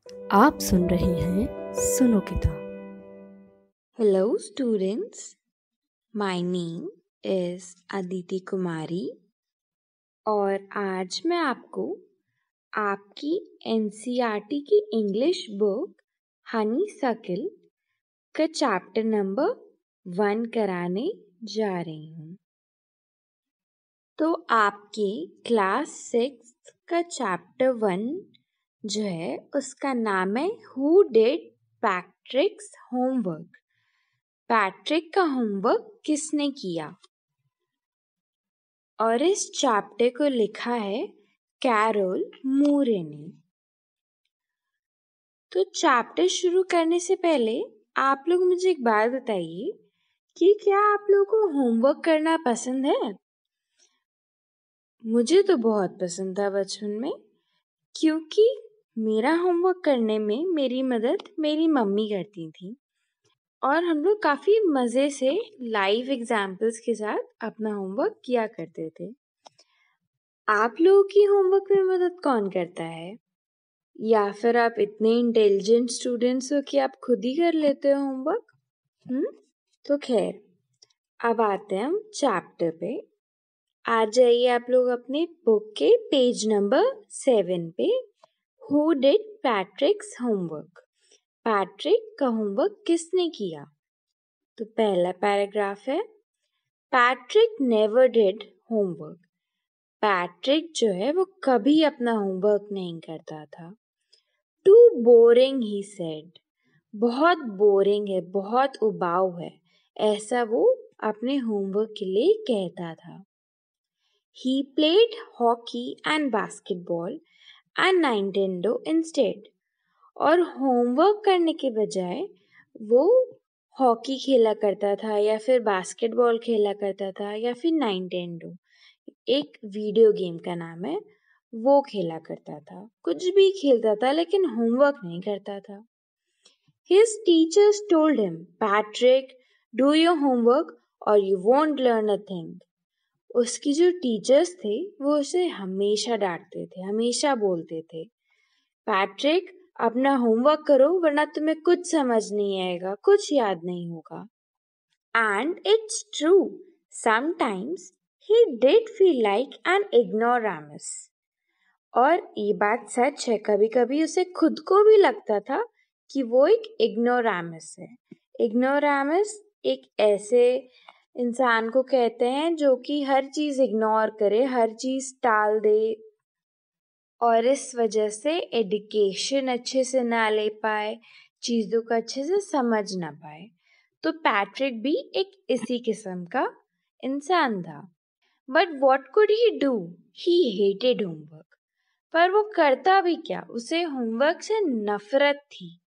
आप सुन रहे हैं सुनो किताब। Hello students, my name is Aditi कुमारी और आज मैं आपको आपकी NCERT की इंग्लिश बुक हनीसक्ल का चैप्टर नंबर 1 कराने जा रही हूँ। तो आपके क्लास 6 का चैप्टर 1 जो है उसका नाम है हु डिड पैट्रिक्स होमवर्क। पैट्रिक का होमवर्क किसने किया? और इस चैप्टर को लिखा है कैरोल मूरे ने। तो चैप्टर शुरू करने से पहले आप लोग मुझे एक बात बताइए कि क्या आप लोगों को होमवर्क करना पसंद है? मुझे तो बहुत पसंद था बचपन में, क्योंकि मेरा होमवर्क करने में मेरी मदद मेरी मम्मी करती थी और हम लोग काफ़ी मज़े से लाइव एग्जाम्पल्स के साथ अपना होमवर्क किया करते थे। आप लोगों की होमवर्क में मदद कौन करता है? या फिर आप इतने इंटेलिजेंट स्टूडेंट्स हो कि आप खुद ही कर लेते हो होमवर्क? तो खैर, अब आते हैं हम चैप्टर पे। आ जाइए आप लोग अपने बुक के पेज नंबर 7 पे। Who did पैट्रिक्स homework? पैट्रिक का होमवर्क किसने किया? तो पहला पैराग्राफ है, Patrick never did homework. Patrick जो है वो कभी अपना होमवर्क नहीं करता था। टू बोरिंग ही सेड, बहुत बोरिंग है, बहुत उबाऊ है, ऐसा वो अपने होमवर्क के लिए कहता था। He played hockey and basketball and Nintendo instead, और होमवर्क करने के बजाय वो हॉकी खेला करता था या फिर बास्केटबॉल खेला करता था या फिर नाइंटेंडो, एक वीडियो गेम का नाम है, वो खेला करता था। कुछ भी खेलता था लेकिन होमवर्क नहीं करता था। His teachers told him, Patrick, do your homework or you won't learn a thing. उसकी जो टीचर्स थे वो उसे हमेशा डांटते थे, हमेशा बोलते थे, पैट्रिक अपना होमवर्क करो वरना तुम्हें कुछ समझ नहीं आएगा, कुछ याद नहीं होगा। And it's true, sometimes he did feel like an ignoramus. और ये बात सच है, कभी कभी उसे खुद को भी लगता था कि वो एक इग्नोरामस है। इग्नोरामस एक ऐसे इंसान को कहते हैं जो कि हर चीज़ इग्नोर करे, हर चीज़ टाल दे और इस वजह से एजुकेशन अच्छे से ना ले पाए, चीज़ों को अच्छे से समझ ना पाए। तो पैट्रिक भी एक इसी किस्म का इंसान था। But what could he do? He hated homework. पर वो करता भी क्या? उसे होमवर्क से नफरत थी।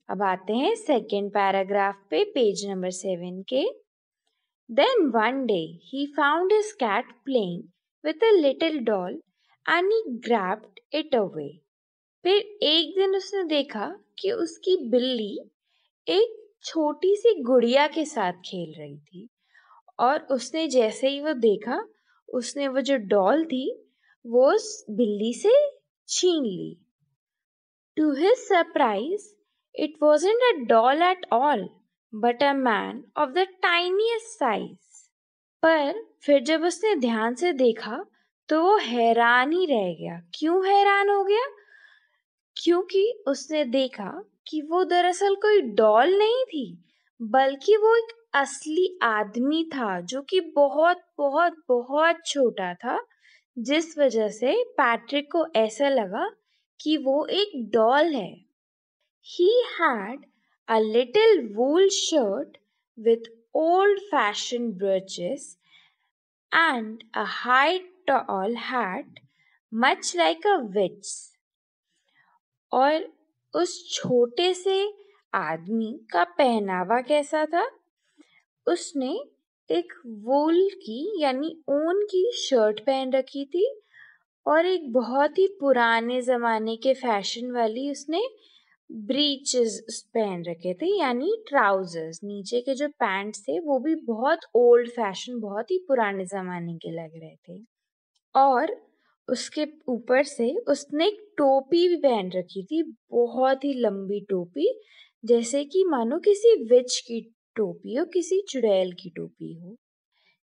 अब आते हैं सेकेंड पैराग्राफ पे, पेज नंबर 7 के। Then one day he found his cat playing with a little doll and he grabbed it away. फिर एक दिन उसने देखा कि उसकी बिल्ली एक छोटी सी गुड़िया के साथ खेल रही थी और उसने जैसे ही वो देखा, उसने वो जो डॉल थी वो उस बिल्ली से छीन ली। To his surprise, it wasn't a doll at all, but a man of the tiniest size. पर फिर जब उसने ध्यान से देखा तो वो हैरान ही रह गया। क्यों हैरान हो गया? क्योंकि उसने देखा कि वो दरअसल कोई डॉल नहीं थी, बल्कि वो एक असली आदमी था जो कि बहुत बहुत बहुत छोटा था, जिस वजह से पैट्रिक को ऐसा लगा कि वो एक डॉल है। He had a little wool shirt with old-fashioned breeches and a high tall hat much like a witch. और उस छोटे से आदमी का पहनावा कैसा था? उसने एक वूल की यानी ऊन की शर्ट पहन रखी थी और एक बहुत ही पुराने ज़माने के फैशन वाली उसने ब्रीचेस पहन रखे थे, यानी ट्राउजर्स। नीचे के जो पैंट्स थे वो भी बहुत ओल्ड फैशन, बहुत ही पुराने ज़माने के लग रहे थे। और उसके ऊपर से उसने एक टोपी भी पहन रखी थी, बहुत ही लंबी टोपी, जैसे कि मानो किसी विच की टोपी हो, किसी चुड़ैल की टोपी हो।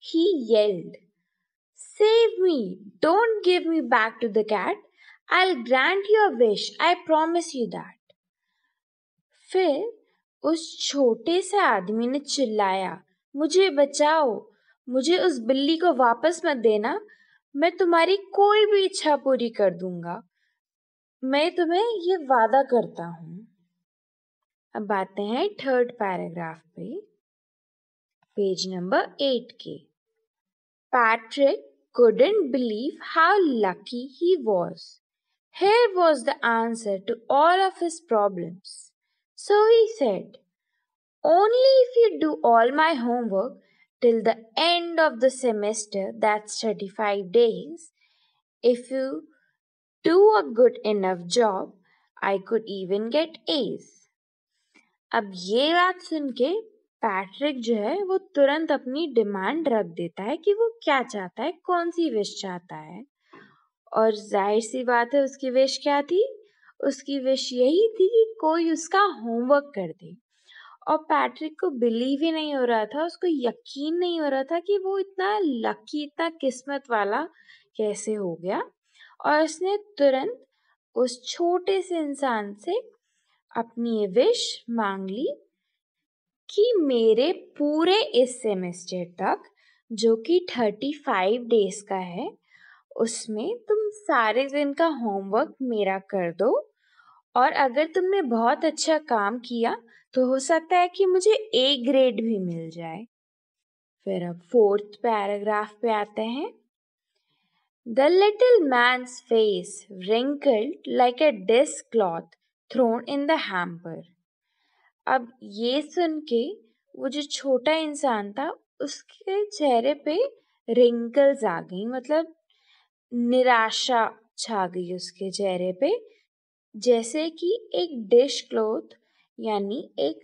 He yelled, "Save me! Don't give me back to the cat. I'll grant you a wish. I promise you that." फिर उस छोटे से आदमी ने चिल्लाया, "मुझे बचाओ! मुझे उस बिल्ली को वापस मत देना। मैं तुम्हारी कोई भी इच्छा पूरी कर दूंगा। मैं तुम्हें ये वादा करता हूँ।" अब आते हैं थर्ड पैराग्राफ पे, पेज नंबर 8 के। Patrick couldn't believe how lucky he was. Here was the answer to all of his problems. So he said, "Only if you do all my homework till the end of the semester, that's 35 days, if you do a good enough job, I could even get A's." अब ये बात सुन के Patrick जो है वो तुरंत अपनी demand रख देता है कि वो क्या चाहता है, कौन सी विश चाहता है। और जाहिर सी बात है उसकी विश क्या थी? उसकी विश यही थी कि कोई उसका होमवर्क कर दे। और पैट्रिक को बिलीव ही नहीं हो रहा था, उसको यकीन नहीं हो रहा था कि वो इतना लकी, इतना किस्मत वाला कैसे हो गया। और उसने तुरंत उस छोटे से इंसान से अपनी ये विश मांग ली कि मेरे पूरे इस सेमेस्टर तक, जो कि 35 डेज का है, उसमें तुम सारे दिन का होमवर्क मेरा कर दो, और अगर तुमने बहुत अच्छा काम किया तो हो सकता है कि मुझे A ग्रेड भी मिल जाए। फिर अब फोर्थ पैराग्राफ पे आते हैं। The little man's face wrinkled like a dishcloth thrown in the hamper. अब ये सुन के वो जो छोटा इंसान था उसके चेहरे पे रिंकल्स आ गई, मतलब निराशा छा गई उसके चेहरे पे, जैसे कि एक डिश क्लॉथ यानी एक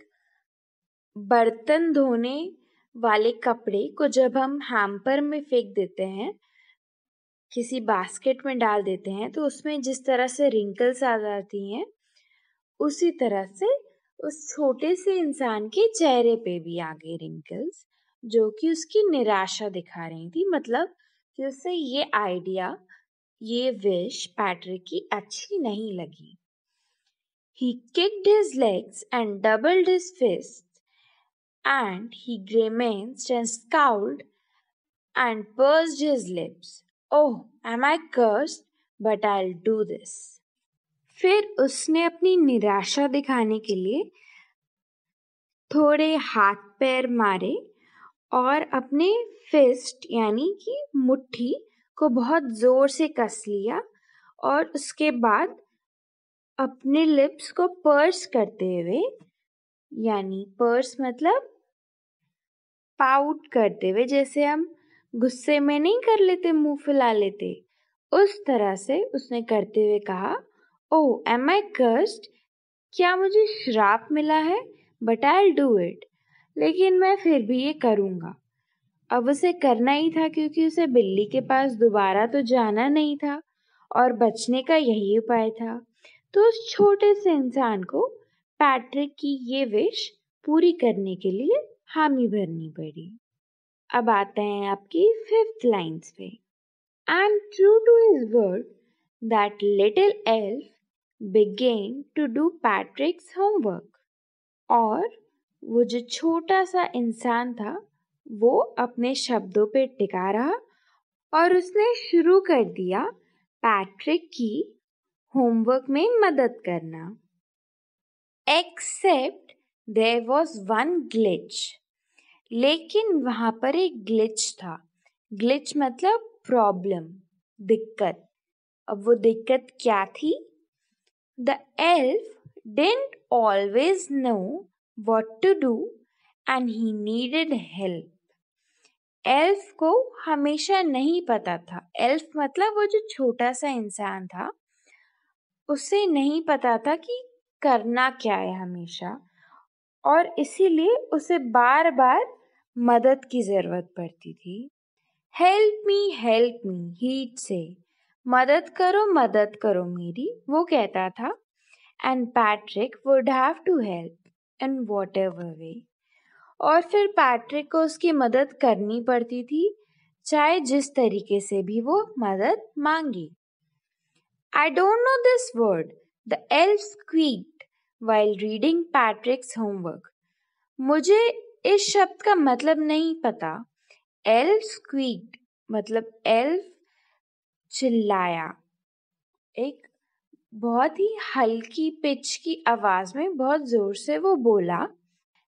बर्तन धोने वाले कपड़े को जब हम हैम्पर में फेंक देते हैं, किसी बास्केट में डाल देते हैं, तो उसमें जिस तरह से रिंकल्स आ जाती हैं, उसी तरह से उस छोटे से इंसान के चेहरे पे भी आ गए रिंकल्स, जो कि उसकी निराशा दिखा रही थी। मतलब कि उसे ये आइडिया, ये विश पैट्रिक की अच्छी नहीं लगी। He kicked his legs and doubled his fists, and he grimaced and scowled and pursed his lips. "Oh, am I cursed? But I'll do this." फिर उसने अपनी निराशा दिखाने के लिए थोड़े हाथ पैर मारे और अपने फिस्ट यानी कि मुट्ठी को बहुत जोर से कस लिया, और उसके बाद अपने लिप्स को पर्स करते हुए, यानी पर्स मतलब पाउट करते हुए, जैसे हम गुस्से में नहीं कर लेते, मुंह फुला लेते, उस तरह से उसने करते हुए कहा, "ओह, एम आई कर्स्ड? क्या मुझे श्राप मिला है? But I will do it." लेकिन मैं फिर भी ये करूँगा। अब उसे करना ही था, क्योंकि उसे बिल्ली के पास दोबारा तो जाना नहीं था और बचने का यही उपाय था। तो उस छोटे से इंसान को पैट्रिक की ये विश पूरी करने के लिए हामी भरनी पड़ी। अब आते हैं आपकी 5th लाइन्स पे। And true to his word, that little elf began to do Patrick's homework. और वो जो छोटा सा इंसान था वो अपने शब्दों पे टिका रहा और उसने शुरू कर दिया पैट्रिक की होमवर्क में मदद करना। Except there was one glitch. लेकिन वहाँ पर एक ग्लिच था। ग्लिच मतलब प्रॉब्लम, दिक्कत। अब वो दिक्कत क्या थी? The elf didn't always know what to do and he needed help. Elf को हमेशा नहीं पता था। एल्फ मतलब वो जो छोटा सा इंसान था, उसे नहीं पता था कि करना क्या है हमेशा, और इसीलिए उसे बार बार मदद की जरूरत पड़ती थी। हेल्प मी, he'd say, मदद करो मेरी, वो कहता था। And Patrick would have to help in whatever way. और फिर पैट्रिक को उसकी मदद करनी पड़ती थी, चाहे जिस तरीके से भी वो मदद मांगी। I don't know this word, the elf squeaked while reading Patrick's homework. मुझे इस शब्द का मतलब नहीं पता। Elf squeaked मतलब elf चिल्लाया, एक बहुत ही हल्की पिच की आवाज में बहुत जोर से वो बोला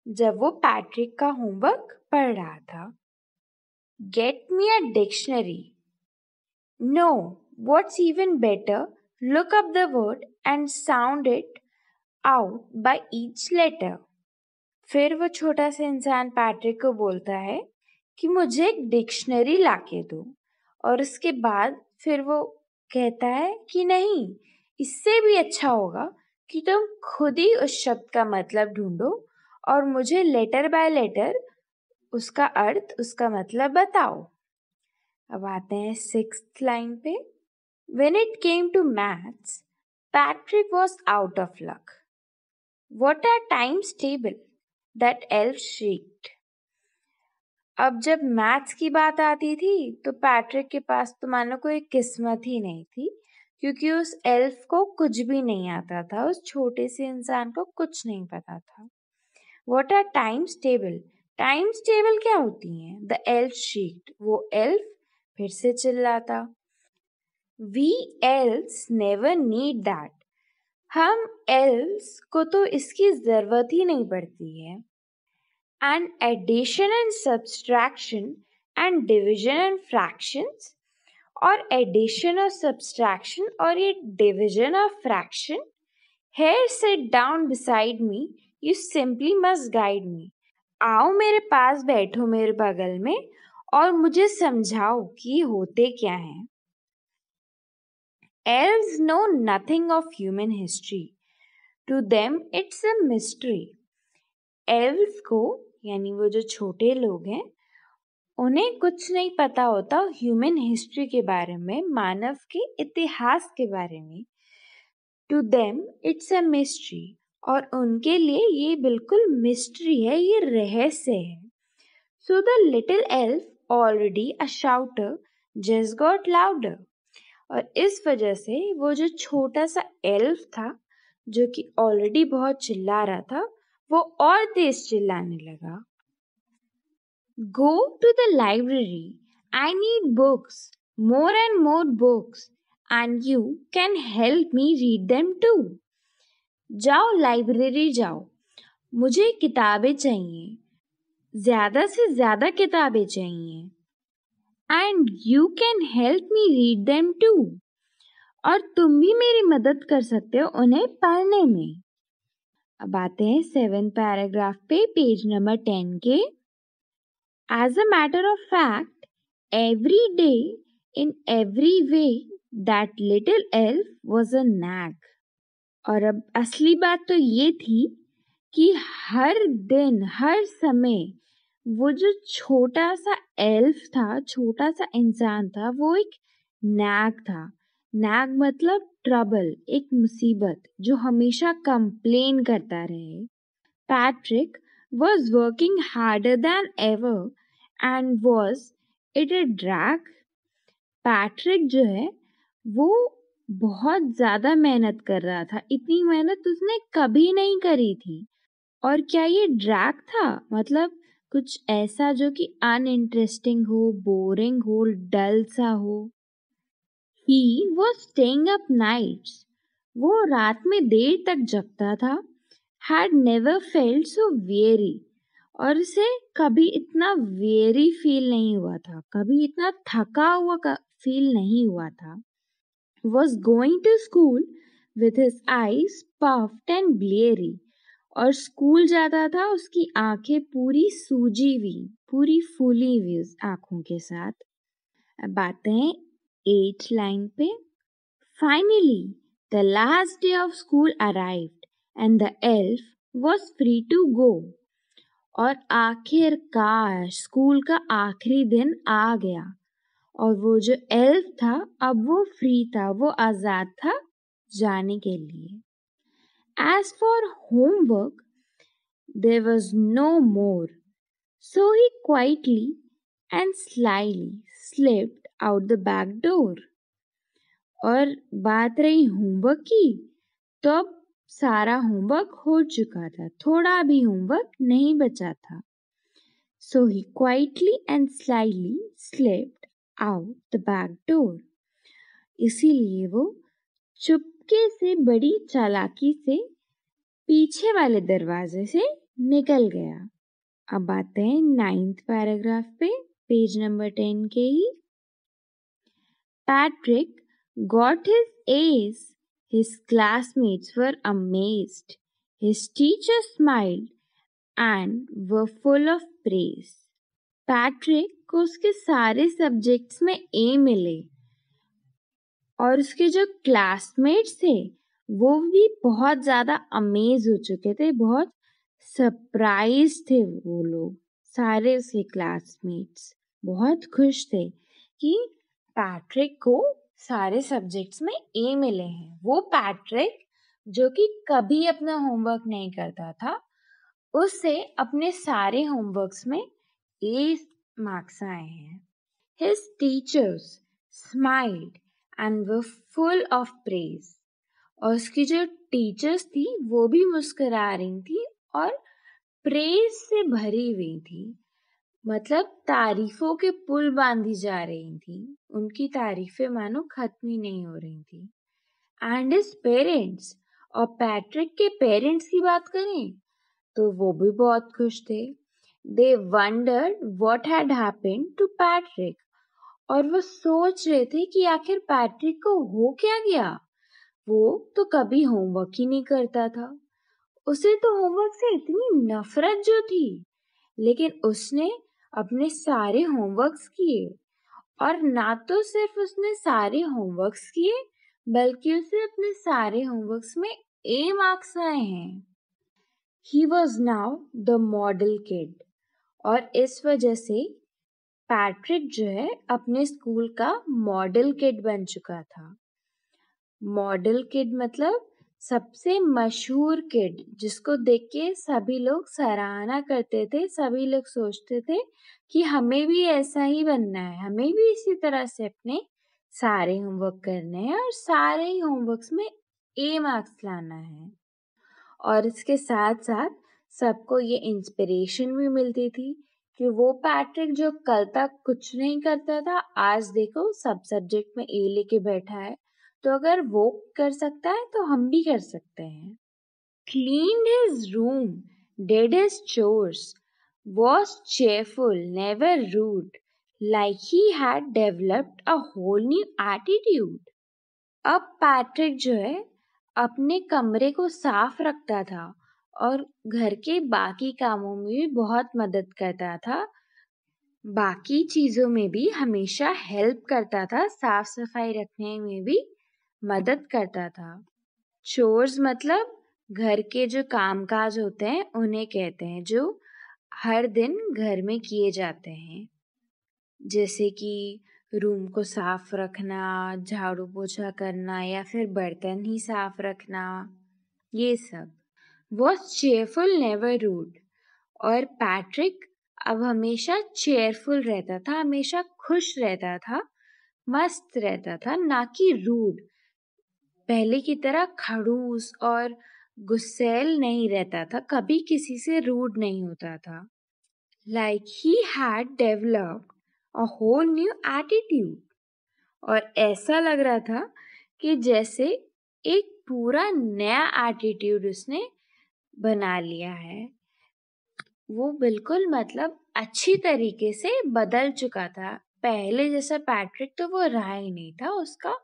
जब वो पैट्रिक का होमवर्क पढ़ रहा था। Get me a dictionary. No, what's even better, look up the word and sound it out by each letter. फिर वो छोटा सा इंसान पैट्रिक को बोलता है कि मुझे एक डिक्शनरी लाके दो, और उसके बाद फिर वो कहता है कि नहीं, इससे भी अच्छा होगा कि तुम खुद ही उस शब्द का मतलब ढूंढो और मुझे लेटर बाय लेटर उसका अर्थ, उसका मतलब बताओ। अब आते हैं 6th लाइन पे। When it came to maths, Patrick was out of luck. What a times table! That elf shrieked. अब जब मैथ्स की बात आती थी तो पैट्रिक के पास तो मानो कोई किस्मत ही नहीं थी, क्योंकि उस एल्फ को कुछ भी नहीं आता था, उस छोटे से इंसान को कुछ नहीं पता था। What a times table! Times table क्या होती है? The elf shrieked. वो एल्फ फिर से चिल्लाता। We elves never need that. हम elves को तो इसकी जरूरत ही नहीं पड़ती है। And addition and subtraction and division and fractions, और addition और subtraction और ये division और fraction, here sit down beside me, you simply must guide me. आओ मेरे पास बैठो मेरे बगल में और मुझे समझाओ कि होते क्या हैं। Elves know nothing of human history. To them, it's a mystery. Elves को, यानी वो जो छोटे लोग हैं, उन्हें कुछ नहीं पता होता ह्यूमन हिस्ट्री के बारे में, मानव के इतिहास के बारे में। To them, it's a mystery. और उनके लिए ये बिल्कुल मिस्ट्री है, ये रहस्य है। So the little elf, already a shouter, just got louder. और इस वजह से वो जो छोटा सा एल्फ था, जो कि ऑलरेडी बहुत चिल्ला रहा था, वो और तेज चिल्लाने लगा। Go to the library. I need books, more and more books, and you can help me read them too. जाओ लाइब्रेरी जाओ, मुझे किताबें चाहिए, ज्यादा से ज्यादा किताबें चाहिए। And you can help me read them too. और तुम भी मेरी मदद कर सकते हो उन्हें पढ़ने में। अब आते हैं 7th पैराग्राफ पे, पेज नंबर 10 के। As a matter of fact, every day in every way that little elf was a nag. और अब असली बात तो ये थी कि हर दिन हर समय वो जो छोटा सा एल्फ था, छोटा सा इंसान था, वो एक नैग था। नैग मतलब ट्रबल, एक मुसीबत जो हमेशा कंप्लेन करता रहे। Patrick was working harder than ever and was it a drag? Patrick जो है वो बहुत ज्यादा मेहनत कर रहा था, इतनी मेहनत उसने कभी नहीं करी थी। और क्या ये ड्रैग था? मतलब कुछ ऐसा जो कि अनइंटरेस्टिंग हो, बोरिंग हो, डल सा हो। He was staying up nights. वो रात में देर तक जगता था। Had never felt so weary. और उसे कभी इतना weary फील नहीं हुआ था, कभी इतना थका हुआ फील नहीं हुआ था। Was going to school with his eyes puffed and bleary. और स्कूल जाता था उसकी आंखें पूरी सूजी हुई, पूरी फूली हुई उस आंखों के साथ। अब आते हैं 8th लाइन पे। Finally, the last day of school arrived and the elf was free to go. और आखिरकार स्कूल का आखिरी दिन आ गया और वो जो एल्फ था अब वो फ्री था, वो आजाद था जाने के लिए। As for homework, there was no more, so he quietly and slyly slipped out the back door. और बात रही होमवर्क की, तो अब सारा होमवर्क हो चुका था, थोड़ा भी होमवर्क नहीं बचा था। So he quietly and slyly slipped out the back door. इसीलिए वो चुपके से बड़ी चालाकी से पीछे वाले दरवाजे से निकल गया। अब आते हैं 9th पैराग्राफ पे, पेज नंबर 10 के ही। Patrick got his A's. His classmates were amazed. His teacher smiled and were full of praise. Patrick को उसके सारे सब्जेक्ट्स में ए मिले और उसके जो क्लासमेट्स थे वो भी बहुत ज़्यादा अमेज हो चुके थे, बहुत सरप्राइज थे वो लोग। सारे उसके क्लासमेट्स बहुत खुश थे कि पैट्रिक को सारे सब्जेक्ट्स में ए मिले हैं। वो पैट्रिक जो कि कभी अपना होमवर्क नहीं करता था, उससे अपने सारे होमवर्क्स में ए मार्क्स आए हैं। His teachers smiled and were full of praise. और उसकी जो टीचर्स थी वो भी मुस्कुरा रही थी और प्रेज से भरी हुई थी, मतलब तारीफों के पुल बांधी जा रही थी। उनकी तारीफें मानो खत्म ही नहीं हो रही थी। एंड हिज पेरेंट्स, और पैट्रिक के पेरेंट्स की बात करें तो वो भी बहुत खुश थे। They wondered what had happened to Patrick, और वो सोच रहे थे कि आखिर पैट्रिक को हो क्या गया। वो तो कभी होमवर्क ही नहीं करता था, उसे तो होमवर्क से इतनी नफरत जो थी, लेकिन उसने अपने सारे होमवर्क्स किए, और ना तो सिर्फ उसने सारे होमवर्क्स किए बल्कि उसे अपने सारे होमवर्क्स में ए मार्क्स आए हैं। He was now the model kid, और इस वजह से पैट्रिक जो है अपने स्कूल का मॉडल किड बन चुका था। मॉडल किड मतलब सबसे मशहूर किड, जिसको देख के सभी लोग सराहना करते थे, सभी लोग सोचते थे कि हमें भी ऐसा ही बनना है, हमें भी इसी तरह से अपने सारे होमवर्क करने हैं और सारे ही होमवर्क्स में ए मार्क्स लाना है। और इसके साथ साथ सबको ये इंस्पिरेशन भी मिलती थी कि वो पैट्रिक जो कल तक कुछ नहीं करता था, आज देखो सब सब्जेक्ट में ए लेके बैठा है, तो अगर वो कर सकता है तो हम भी कर सकते हैं। Cleaned his room, did his chores, was cheerful, never rude, like he had developed a whole new attitude. अब पैट्रिक जो है अपने कमरे को साफ रखता था और घर के बाकी कामों में भी बहुत मदद करता था, बाकी चीजों में भी हमेशा हेल्प करता था, साफ सफाई रखने में भी मदद करता था। चोर्स मतलब घर के जो कामकाज होते हैं उन्हें कहते हैं, जो हर दिन घर में किए जाते हैं, जैसे कि रूम को साफ रखना, झाड़ू पोछा करना या फिर बर्तन ही साफ रखना, ये सब। Was cheerful never rude, और पैट्रिक अब हमेशा चेयरफुल रहता था, हमेशा खुश रहता था, मस्त रहता था, ना कि रूड। पहले की तरह खड़ूस और गुस्सैल नहीं रहता था, कभी किसी से रूड नहीं होता था। Like he had developed a whole new attitude, और ऐसा लग रहा था कि जैसे एक पूरा नया एटीट्यूड उसने बना लिया है। वो बिल्कुल मतलब अच्छी तरीके से बदल चुका था। पहले जैसा पैट्रिक तो वो रहा ही नहीं था, उसका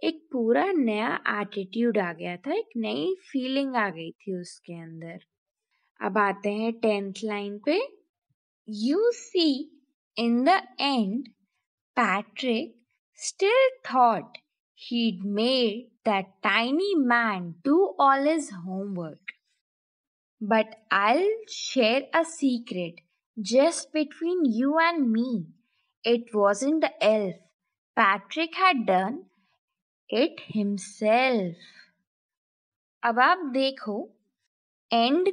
एक पूरा नया एटीट्यूड आ गया था, एक नई फीलिंग आ गई थी उसके अंदर। अब आते हैं 10th लाइन पे। You see, in the end, Patrick still thought he'd made that tiny man do all his homework. But I'll share a secret just between you and me. It wasn't the elf. Patrick had done it himself. अब आप देखो, अंत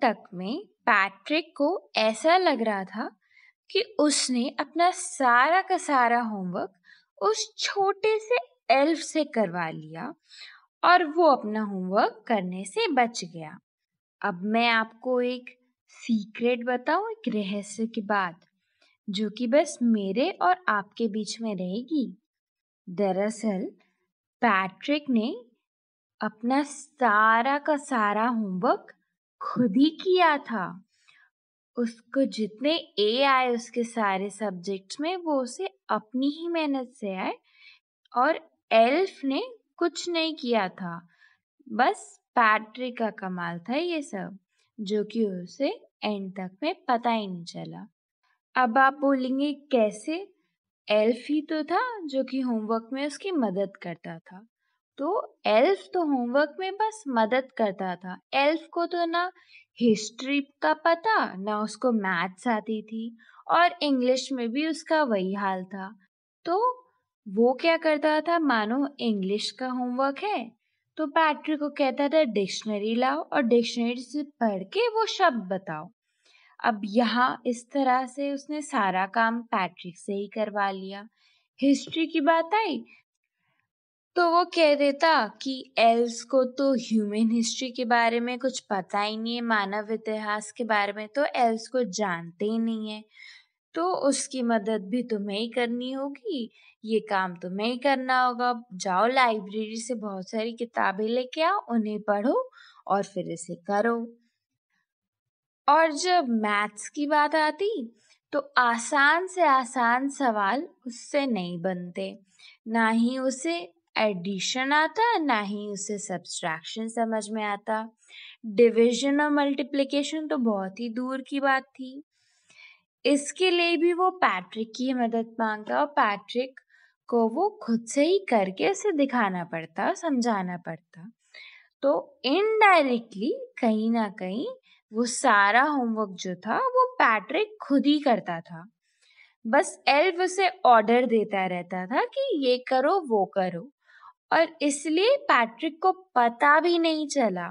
तक में Patrick को ऐसा लग रहा था कि उसने अपना सारा का सारा होमवर्क उस छोटे से एल्फ से करवा लिया और वो अपना होमवर्क करने से बच गया। अब मैं आपको एक सीक्रेट बताऊं, एक रहस्य की बात, जो कि बस मेरे और आपके बीच में रहेगी। दरअसल पैट्रिक ने अपना सारा का सारा होमवर्क खुद ही किया था। उसको जितने ए आए उसके सारे सब्जेक्ट्स में, वो उसे अपनी ही मेहनत से आए और एल्फ ने कुछ नहीं किया था। बस पैट्रिक का कमाल था ये सब, जो कि उसे एंड तक में पता ही नहीं चला। अब आप बोलेंगे कैसे? एल्फ ही तो था जो कि होमवर्क में उसकी मदद करता था। तो एल्फ तो होमवर्क में बस मदद करता था। एल्फ को तो ना हिस्ट्री का पता, ना उसको मैथ्स आती थी, और इंग्लिश में भी उसका वही हाल था। तो वो क्या करता था, मानो इंग्लिश का होमवर्क है तो पैट्रिक को कहता था डिक्शनरी लाओ और डिक्शनरी से पढ़ के वो शब्द बताओ। अब यहाँ इस तरह से उसने सारा काम पैट्रिक से ही करवा लिया। हिस्ट्री की बात आई तो वो कह देता कि एल्स को तो ह्यूमन हिस्ट्री के बारे में कुछ पता ही नहीं है, मानव इतिहास के बारे में तो एल्स को जानते ही नहीं है, तो उसकी मदद भी तुम्हें ही करनी होगी, ये काम तुम्हें ही करना होगा। जाओ लाइब्रेरी से बहुत सारी किताबें लेके आओ, उन्हें पढ़ो और फिर इसे करो। और जब मैथ्स की बात आती तो आसान से आसान सवाल उससे नहीं बनते, ना ही उसे एडिशन आता, ना ही उसे सब्सट्रैक्शन समझ में आता। डिवीजन और मल्टीप्लिकेशन तो बहुत ही दूर की बात थी। इसके लिए भी वो पैट्रिक की मदद मांगता और पैट्रिक को वो खुद से ही करके उसे दिखाना पड़ता, समझाना पड़ता। तो इनडायरेक्टली कहीं ना कहीं वो सारा होमवर्क जो था वो पैट्रिक खुद ही करता था। बस एल्फ उसे ऑर्डर देता रहता था कि ये करो वो करो, और इसलिए पैट्रिक को पता भी नहीं चला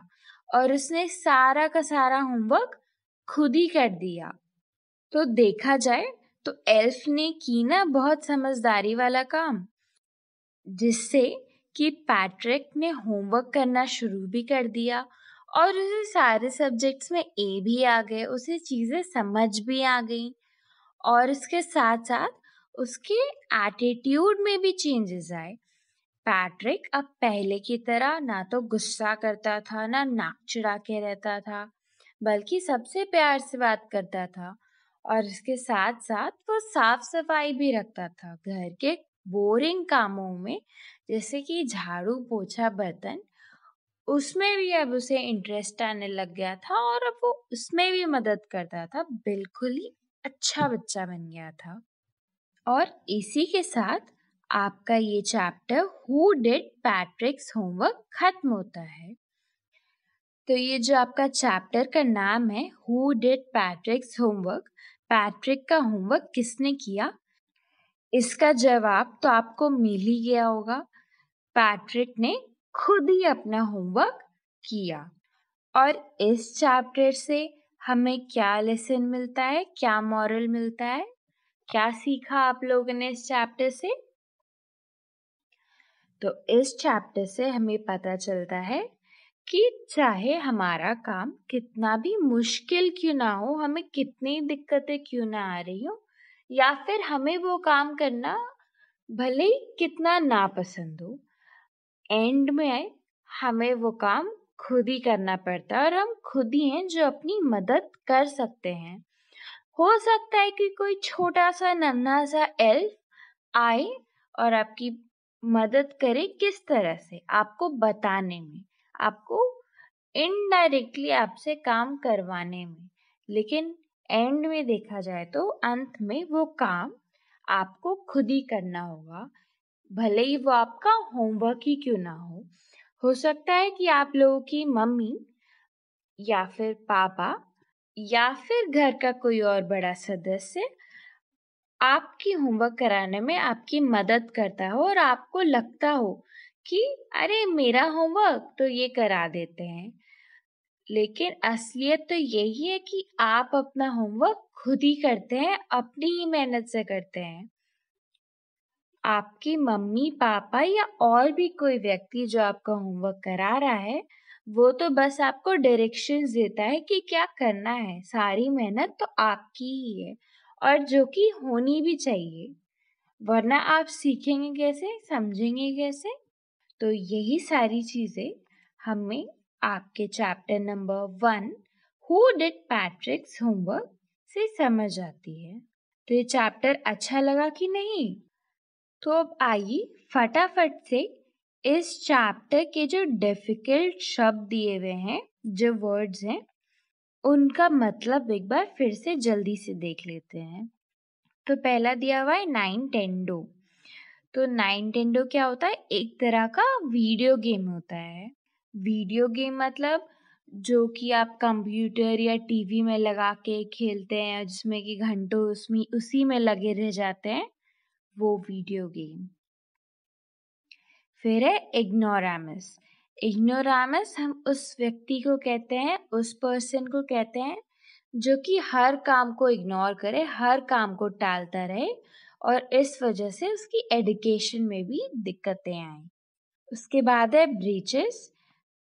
और उसने सारा का सारा होमवर्क खुद ही कर दिया। तो देखा जाए तो एल्फ ने की ना बहुत समझदारी वाला काम, जिससे कि पैट्रिक ने होमवर्क करना शुरू भी कर दिया और उसे सारे सब्जेक्ट्स में ए भी आ गए, उसे चीज़ें समझ भी आ गई, और इसके साथ साथ उसके एटीट्यूड में भी चेंजेस आए। पैट्रिक अब पहले की तरह ना तो गुस्सा करता था, ना नाक चिढ़ा के रहता था, बल्कि सबसे प्यार से बात करता था। और इसके साथ साथ वो साफ सफाई भी रखता था। घर के बोरिंग कामों में, जैसे कि झाड़ू पोछा बर्तन, उसमें भी अब उसे इंटरेस्ट आने लग गया था और अब वो उसमें भी मदद करता था। बिल्कुल ही अच्छा बच्चा बन गया था। और इसी के साथ आपका ये चैप्टर हु डिड पैट्रिक्स होमवर्क खत्म होता है। तो ये जो आपका चैप्टर का नाम है हु डिड पैट्रिक्स होमवर्क, पैट्रिक का होमवर्क किसने किया, इसका जवाब तो आपको मिल ही गया होगा। पैट्रिक ने खुद ही अपना होमवर्क किया। और इस चैप्टर से हमें क्या लेसन मिलता है, क्या मॉरल मिलता है, क्या सीखा आप लोगों ने इस चैप्टर से? तो इस चैप्टर से हमें पता चलता है कि चाहे हमारा काम कितना भी मुश्किल क्यों ना हो, हमें कितनी दिक्कतें क्यों ना आ रही हो, या फिर हमें वो काम करना भले ही कितना नापसंद हो, एंड में हमें वो काम खुद ही करना पड़ता है और हम खुद ही हैं जो अपनी मदद कर सकते हैं। हो सकता है कि कोई छोटा सा नन्हा सा एल्फ आए और आपकी मदद करे, किस तरह से, आपको बताने में, आपको इनडायरेक्टली आपसे काम करवाने में, लेकिन एंड में देखा जाए तो अंत में वो काम आपको खुद ही करना होगा, भले ही वो आपका होमवर्क ही क्यों ना हो। हो सकता है कि आप लोगों की मम्मी या फिर पापा या फिर घर का कोई और बड़ा सदस्य आपकी होमवर्क कराने में आपकी मदद करता हो और आपको लगता हो कि अरे मेरा होमवर्क तो ये करा देते हैं, लेकिन असलियत तो यही है कि आप अपना होमवर्क खुद ही करते हैं, अपनी ही मेहनत से करते हैं। आपकी मम्मी पापा या और भी कोई व्यक्ति जो आपका होमवर्क करा रहा है, वो तो बस आपको डायरेक्शंस देता है कि क्या करना है। सारी मेहनत तो आपकी ही है और जो कि होनी भी चाहिए, वरना आप सीखेंगे कैसे, समझेंगे कैसे? तो यही सारी चीजें हमें आपके chapter number 1 who did पैट्रिक्स homework से समझ आती है। तो ये चैप्टर अच्छा लगा कि नहीं? तो अब आइए फटाफट से इस चैप्टर के जो डिफिकल्ट शब्द दिए हुए हैं, जो वर्ड्स हैं, उनका मतलब एक बार फिर से जल्दी से देख लेते हैं। तो पहला दिया हुआ है नाइनटेंडो। तो नाइनटेंडो क्या होता है? एक तरह का वीडियो गेम होता है। वीडियो गेम मतलब जो कि आप कंप्यूटर या टीवी में लगा के खेलते हैं, जिसमें कि घंटों उसमें उसी में लगे रह जाते हैं, वो वीडियो गेम। फिर है इग्नोरामस। इग्नोरामस हम उस व्यक्ति को कहते हैं, उस पर्सन को कहते हैं जो कि हर काम को इग्नोर करे, हर काम को टालता रहे और इस वजह से उसकी एजुकेशन में भी दिक्कतें आए। उसके बाद है ब्रीचेस।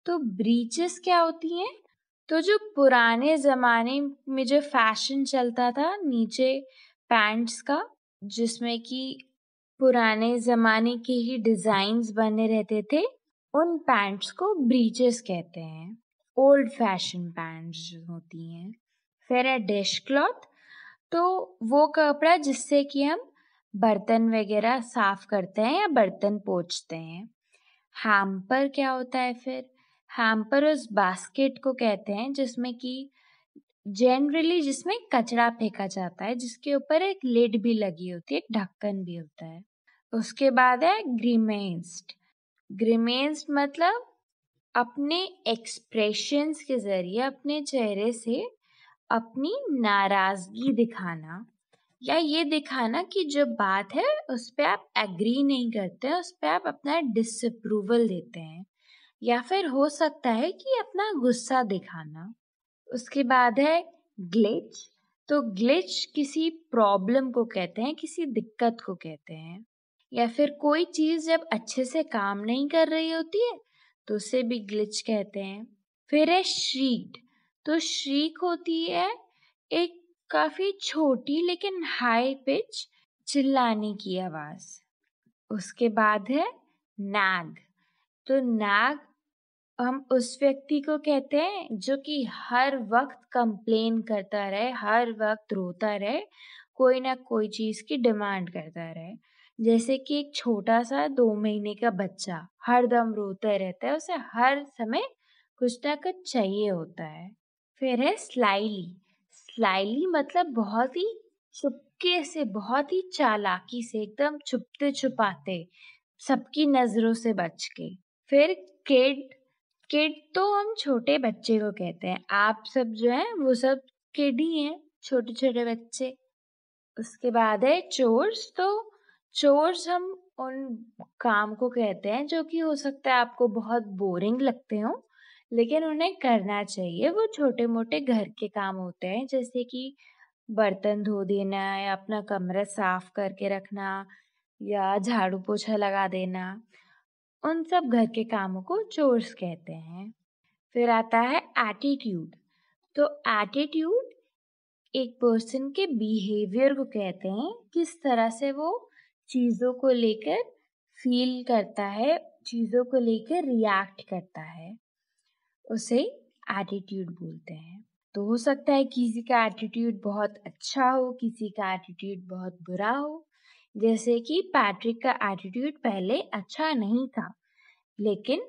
तो ब्रीचेस क्या होती हैं? तो जो पुराने ज़माने में जो फैशन चलता था नीचे पैंट्स का, जिसमें कि पुराने ज़माने के ही डिज़ाइंस बने रहते थे, उन पैंट्स को ब्रीचेस कहते हैं। ओल्ड फैशन पैंट्स जो होती हैं। फिर है डिश क्लॉथ। तो वो कपड़ा जिससे कि हम बर्तन वगैरह साफ करते हैं या बर्तन पोंछते हैं। हैम्पर क्या होता है फिर? हैम्पर उस बास्केट को कहते हैं जिसमें कि जनरली जिसमें कचरा फेंका जाता है, जिसके ऊपर एक लिड भी लगी होती है, एक ढक्कन भी होता है। उसके बाद है ग्रीमेंस्ड। ग्रीमेंस्ड मतलब अपने एक्सप्रेशंस के जरिए अपने चेहरे से अपनी नाराजगी दिखाना या ये दिखाना कि जो बात है उस पे आप एग्री नहीं करते हैं, उस पे आप अपना डिसअप्रूवल देते हैं, या फिर हो सकता है कि अपना गुस्सा दिखाना। उसके बाद है ग्लिच। तो ग्लिच किसी प्रॉब्लम को कहते हैं, किसी दिक्कत को कहते हैं, या फिर कोई चीज जब अच्छे से काम नहीं कर रही होती है तो उसे भी ग्लिच कहते हैं। फिर है श्रीक। तो श्रीक होती है एक काफी छोटी लेकिन हाई पिच चिल्लाने की आवाज। उसके बाद है नैग। तो नैग हम उस व्यक्ति को कहते हैं जो कि हर वक्त कंप्लेन करता रहे, हर वक्त रोता रहे, कोई ना कोई चीज की डिमांड करता रहे। जैसे कि एक छोटा सा 2 महीने का बच्चा हर दम रोता रहता है, उसे हर समय कुछ ना कुछ चाहिए होता है। फिर है स्लाइली। स्लाइली मतलब बहुत ही चुपके से, बहुत ही चालाकी से, एकदम छुपते छुपाते, सबकी नजरों से बच के। फिर किड। किड तो हम छोटे बच्चे को कहते हैं, आप सब जो हैं वो सब किड ही हैं, छोटे छोटे बच्चे। उसके बाद है चोर्स। तो चोर्स हम उन काम को कहते हैं जो कि हो सकता है आपको बहुत बोरिंग लगते हो, लेकिन उन्हें करना चाहिए। वो छोटे मोटे घर के काम होते हैं, जैसे कि बर्तन धो देना या अपना कमरा साफ करके रखना या झाड़ू पोछा लगा देना। उन सब घर के कामों को चोर्स कहते हैं। फिर आता है एटीट्यूड। तो एटीट्यूड एक पर्सन के बिहेवियर को कहते हैं, किस तरह से वो चीज़ों को लेकर फील करता है, चीज़ों को लेकर रिएक्ट करता है, उसे एटीट्यूड बोलते हैं। तो हो सकता है किसी का एटीट्यूड बहुत अच्छा हो, किसी का एटीट्यूड बहुत बुरा हो। जैसे कि पैट्रिक का एटीट्यूड पहले अच्छा नहीं था, लेकिन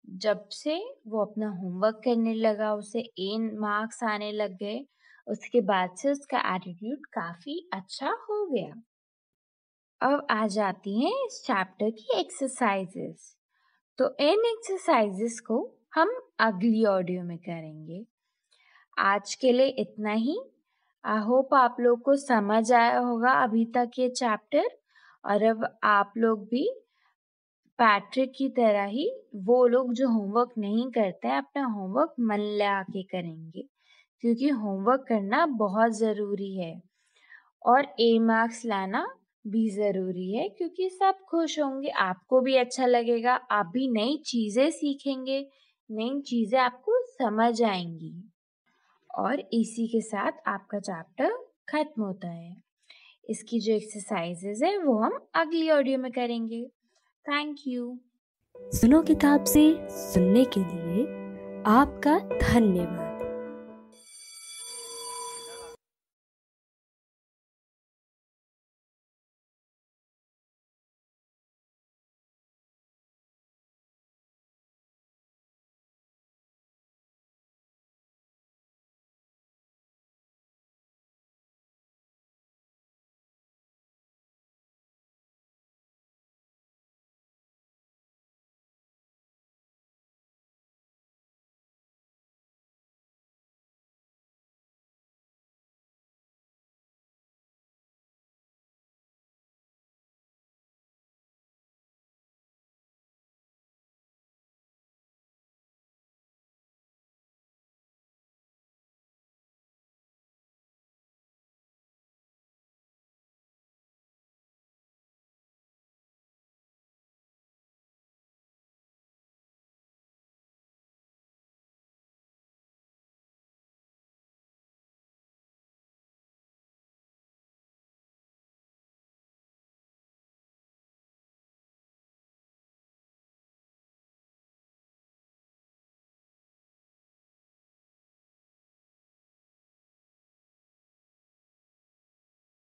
जब से वो अपना होमवर्क करने लगा, उसे ए मार्क्स आने लग गए, उसके बाद से उसका एटीट्यूड काफी अच्छा हो गया। अब आ जाती हैं इस चैप्टर की एक्सरसाइजेस। तो इन एक्सरसाइजेस को हम अगली ऑडियो में करेंगे। आज के लिए इतना ही। आई होप आप लोग को समझ आया होगा अभी तक ये चैप्टर, और अब आप लोग भी पैट्रिक की तरह ही वो लोग जो होमवर्क नहीं करते हैं अपना होमवर्क मन लगा के करेंगे, क्योंकि होमवर्क करना बहुत ज़रूरी है और ए मार्क्स लाना भी ज़रूरी है, क्योंकि सब खुश होंगे, आपको भी अच्छा लगेगा, आप भी नई चीज़ें सीखेंगे, नई चीज़ें आपको समझ आएंगी। और इसी के साथ आपका चैप्टर खत्म होता है। इसकी जो एक्सरसाइजेज है वो हम अगली ऑडियो में करेंगे। Thank you. सुनो किताब से सुनने के लिए आपका धन्यवाद।